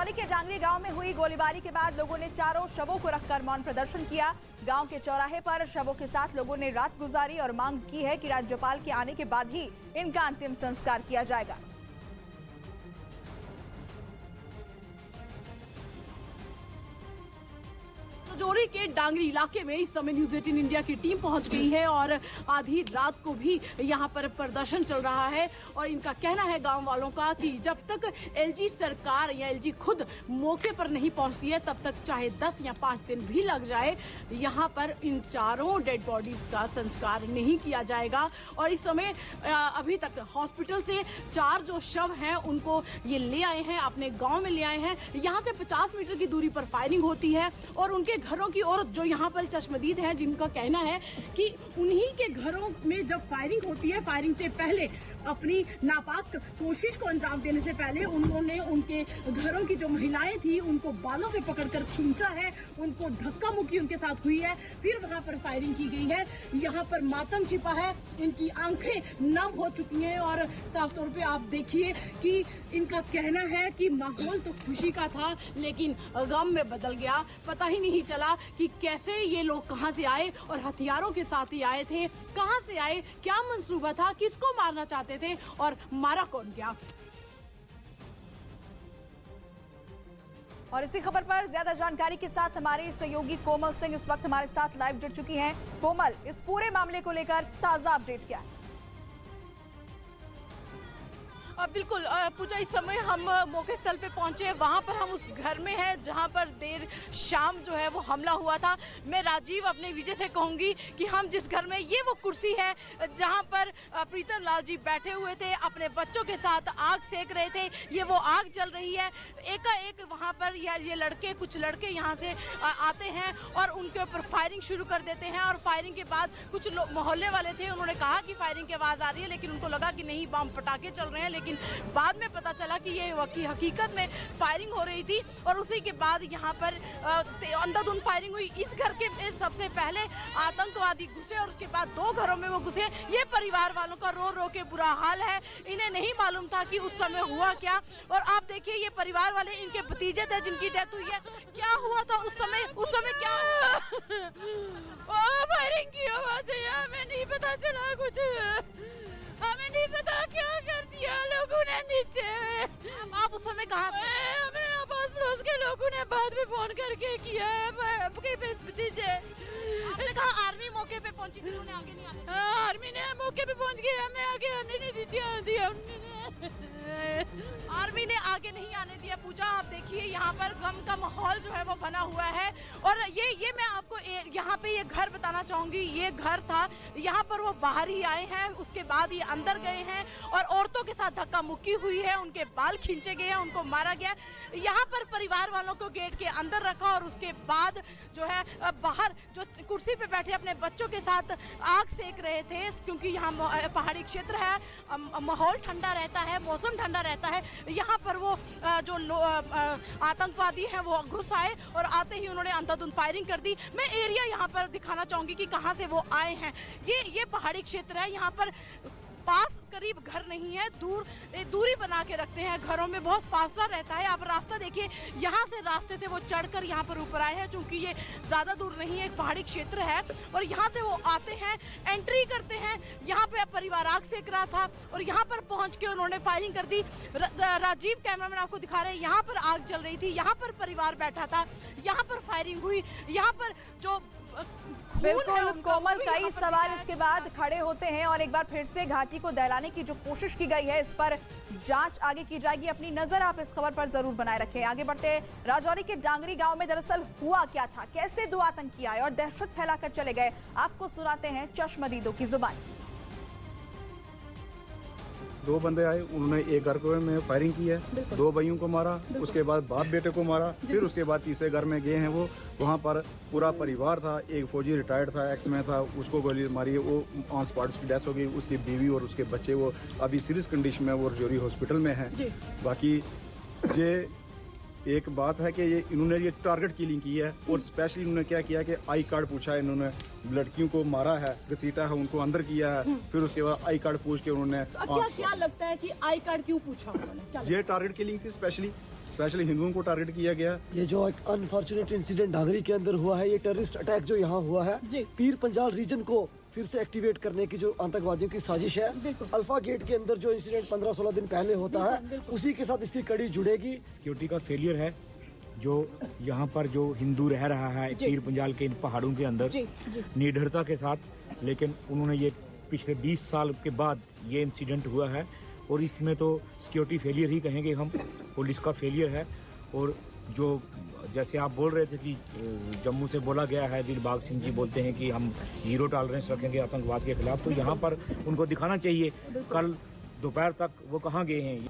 राजौरी के डांगरी गांव में हुई गोलीबारी के बाद लोगों ने चारों शवों को रखकर मौन प्रदर्शन किया। गांव के चौराहे पर शवों के साथ लोगों ने रात गुजारी और मांग की है कि राज्यपाल के आने के बाद ही इनका अंतिम संस्कार किया जाएगा। राजौरी के डांगरी इलाके में इस समय न्यूज 18 इंडिया की टीम पहुंच गई है और आधी रात को भी यहां पर प्रदर्शन चल रहा है। और इनका कहना है गांव वालों का कि जब तक एलजी सरकार या एलजी खुद मौके पर नहीं पहुंचती है तब तक चाहे 10 या 5 दिन भी लग जाए, यहां पर इन चारों डेड बॉडीज का संस्कार नहीं किया जाएगा। और इस समय अभी तक हॉस्पिटल से 4 जो शव हैं उनको ये ले आए हैं, अपने गाँव में ले आए हैं। यहाँ से 50 मीटर की दूरी पर फायरिंग होती है और उनके घरों की औरत जो यहाँ पर चश्मदीद हैं, जिनका कहना है कि उन्हीं के घरों में जब फायरिंग होती है, फायरिंग से पहले अपनी नापाक कोशिश को अंजाम देने से पहले उन्होंने उनके घरों की जो महिलाएं थी उनको बालों से पकड़कर खींचा है, उनको धक्का मुक्की उनके साथ हुई है, फिर वहां पर फायरिंग की गई है। यहाँ पर मातम छिपा है, इनकी आंखें नम हो चुकी हैं और साफ तौर पे आप देखिए कि इनका कहना है कि माहौल तो खुशी का था लेकिन गम में बदल गया। पता ही नहीं चला कि कैसे ये लोग कहां से आए और हथियारों के साथ ही आए थे, कहां से आए, क्या मंसूबा था, किसको मारना चाहते थे और मारा कौन गया। और इसी खबर पर ज्यादा जानकारी के साथ हमारे सहयोगी कोमल सिंह इस वक्त हमारे साथ लाइव जुड़ चुकी हैं। कोमल, इस पूरे मामले को लेकर ताजा अपडेट क्या है? बिल्कुल पूजा, इस समय हम मौके स्थल पे पहुंचे, वहां पर हम उस घर में हैं जहां पर देर शाम जो है वो हमला हुआ था। मैं राजीव अपने विजय से कहूंगी कि हम जिस घर में, ये वो कुर्सी है जहां पर प्रीतम लाल जी बैठे हुए थे, अपने बच्चों के साथ आग सेक रहे थे। ये वो आग जल रही है, एकाएक वहां पर ये लड़के, कुछ लड़के यहाँ से आते हैं और उनके ऊपर फायरिंग शुरू कर देते हैं। और फायरिंग के बाद कुछ लोग मोहल्ले वाले थे, उन्होंने कहा कि फायरिंग की आवाज आ रही है, लेकिन उनको लगा कि नहीं, बम पटाखे चल रहे हैं। लेकिन बाद में पता चला कि ये हकीकत में फायरिंग हो रही थी। और उसी के बाद यहाँ पर अंधाधुंध फायरिंग हुई। इस घर के सबसे पहले आतंकवादी घुसे और उसके बाद 2 घरों में वो घुसे। ये परिवार वालों का रो रो के बुरा हाल है, इन्हें नहीं मालूम था कि उस समय हुआ क्या। और आप देखिए, ये परिवार वाले, इनके भतीजे थे जिनकी डेथ हुई है। क्या हुआ था उस समय क्या फायरिंग की आवाज है, हमें नहीं पता चला कुछ, हमें नहीं पता क्या कर दिया लोगों ने नीचे। आप उस समय कहाँ थे? हमें आस पड़ोस के लोगों ने बाद में फोन करके किया है आपके भतीजे। कहा आर्मी मौके पे पहुंची थी, उन्होंने आगे नहीं आने दिया। आर्मी ने मौके पे पहुंच गई, हमें आगे आने नहीं दिया आर्मी ने आगे नहीं आने दिया। पूजा, आप देखिए यहाँ पर गम का माहौल जो है वो बना हुआ है। और ये मैं आपको यहाँ पे ये घर बताना चाहूंगी। ये घर था, यहाँ पर वो बाहर ही आए हैं, उसके बाद ये अंदर गए हैं और औरतों के साथ धक्का मुक्की हुई है, उनके बाल खींचे गए हैं, उनको मारा गया। यहाँ पर परिवार वालों को गेट के अंदर रखा और उसके बाद जो है बाहर जो कुर्सी पे बैठे अपने बच्चों के साथ आग सेक रहे थे, क्योंकि यहाँ पहाड़ी क्षेत्र है, माहौल ठंडा रहता है, मौसम ठंडा रहता है। यहाँ पर वो जो आतंकवादी हैं वो घुस आए और आते ही उन्होंने अंधाधुंध फायरिंग कर दी। मैं एरिया यहाँ पर दिखाना चाहूंगी कि कहाँ से वो आए हैं। ये पहाड़ी क्षेत्र है, यहाँ पर पास करीब घर नहीं है, दूरी बना के रखते हैं, घरों में बहुत फासला रहता है। आप रास्ता देखिए, यहाँ से रास्ते से वो चढ़कर यहाँ पर ऊपर आए हैं, क्योंकि ये ज्यादा दूर नहीं है, एक पहाड़ी क्षेत्र है। और यहाँ से वो आते हैं, एंट्री करते हैं। यहाँ पे परिवार आग सेक रहा था और यहाँ पर पहुंच के उन्होंने फायरिंग कर दी। राजीव कैमरामैन आपको दिखा रहे हैं, यहाँ पर आग जल रही थी, यहाँ पर परिवार बैठा था, यहाँ पर फायरिंग हुई। यहाँ पर जो बिल्कुल कोमल, कई सवाल इसके बाद खड़े होते हैं और एक बार फिर से घाटी को दहलाने की जो कोशिश की गई है, इस पर जांच आगे की जाएगी। अपनी नजर आप इस खबर पर जरूर बनाए रखें। आगे बढ़ते, राजौरी के डांगरी गांव में दरअसल हुआ क्या था, कैसे 2 आतंकी आए और दहशत फैलाकर चले गए, आपको सुनाते हैं चश्मदीदों की जुबानी। 2 बंदे आए, उन्होंने एक घर को में फायरिंग की है, 2 भाइयों को मारा, उसके बाद बाप बेटे को मारा, फिर उसके बाद तीसरे घर में गए हैं वो, वहाँ पर पूरा परिवार था, एक फौजी रिटायर्ड था, एक्स में था, उसको गोली मारी है, वो ऑन स्पॉट उसकी डेथ हो गई। उसकी बीवी और उसके बच्चे वो अभी सीरियस कंडीशन में वो राजौरी हॉस्पिटल में है। बाकी ये एक बात है कि इन्होंने ये टारगेट किलिंग की है और स्पेशली इन्होंने क्या किया कि आई कार्ड पूछा है, इन्होंने लड़कियों को मारा है, घसीटा है, उनको अंदर किया है, फिर उसके बाद आई कार्ड पूछ के उन्होंने क्या लगता है कि आई कार्ड क्यों पूछा उन्होंने? ये टारगेट किलिंग थी स्पेशली स्पेशली हिंदुओं को टारगेट किया गया। ये जो एक अनफॉर्चुनेट इंसिडेंट डांगरी के अंदर हुआ है, ये टेररिस्ट अटैक जो यहाँ हुआ है, जी। पीर पंजाल रीजन को फिर से एक्टिवेट करने की जो आतंकवादियों की साजिश है, बिल्कुल। अल्फा गेट के अंदर जो इंसिडेंट 15-16 दिन पहले होता है, उसी के साथ इसकी कड़ी जुड़ेगी। सिक्योरिटी का फेलियर है जो यहाँ पर जो हिंदू रह रहा है जी। पीर पंजाल के इन पहाड़ों के अंदर जी, जी। निडरता के साथ, लेकिन उन्होंने ये पिछले 20 साल के बाद ये इंसिडेंट हुआ है और इसमें तो सिक्योरिटी फेलियर ही कहेंगे हम, पुलिस का फेलियर है। और जो जैसे आप बोल रहे थे कि जम्मू से बोला गया है, दिलबाग सिंह जी बोलते हैं कि हम जीरो टॉलरेंस रखेंगे आतंकवाद के खिलाफ, तो यहाँ पर उनको दिखाना चाहिए कल दोपहर तक वो कहाँ गए हैं।